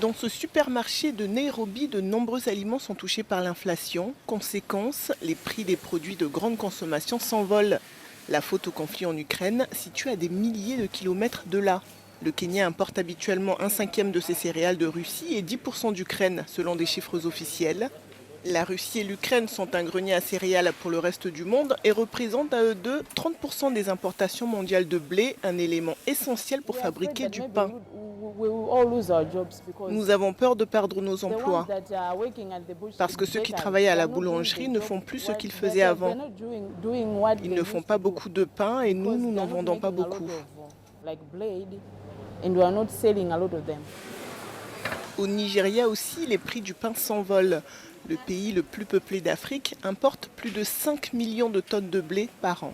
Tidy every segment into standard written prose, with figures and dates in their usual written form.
Dans ce supermarché de Nairobi, de nombreux aliments sont touchés par l'inflation. Conséquence, les prix des produits de grande consommation s'envolent. La faute au conflit en Ukraine, située à des milliers de kilomètres de là. Le Kenya importe habituellement un cinquième de ses céréales de Russie et 10% d'Ukraine, selon des chiffres officiels. La Russie et l'Ukraine sont un grenier à céréales pour le reste du monde et représentent à eux deux 30% des importations mondiales de blé, un élément essentiel pour fabriquer du pain. Nous avons peur de perdre nos emplois parce que ceux qui travaillent à la boulangerie ne font plus ce qu'ils faisaient avant. Ils ne font pas beaucoup de pain et nous n'en vendons pas beaucoup. Au Nigeria aussi, les prix du pain s'envolent. Le pays le plus peuplé d'Afrique importe plus de 5 millions de tonnes de blé par an.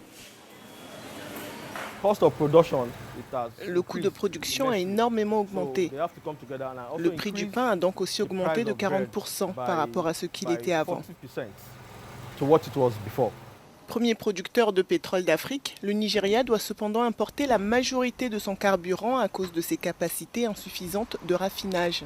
Le coût de production a énormément augmenté. Le prix du pain a donc aussi augmenté de 40% par rapport à ce qu'il était avant. Premier producteur de pétrole d'Afrique, le Nigeria doit cependant importer la majorité de son carburant à cause de ses capacités insuffisantes de raffinage.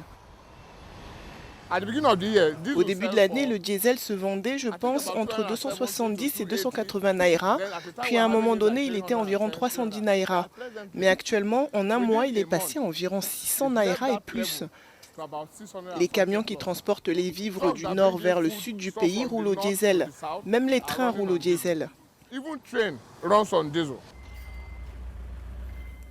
Au début de l'année, le diesel se vendait, je pense, entre 270 et 280 naira. Puis à un moment donné, il était environ 310 naira. Mais actuellement, en un mois, il est passé à environ 600 naira et plus. Les camions qui transportent les vivres du nord vers le sud du pays roulent au diesel. Même les trains roulent au diesel.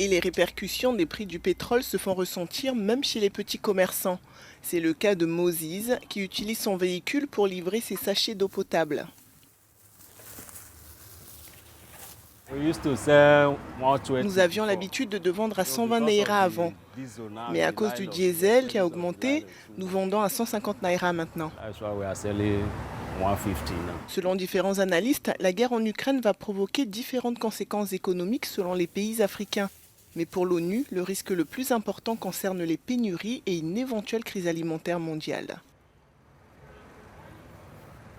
Et les répercussions des prix du pétrole se font ressentir même chez les petits commerçants. C'est le cas de Moses qui utilise son véhicule pour livrer ses sachets d'eau potable. Nous avions l'habitude de vendre à 120 naira avant. Mais à cause du diesel qui a augmenté, nous vendons à 150 naira maintenant. Selon différents analystes, la guerre en Ukraine va provoquer différentes conséquences économiques selon les pays africains. Mais pour l'ONU, le risque le plus important concerne les pénuries et une éventuelle crise alimentaire mondiale.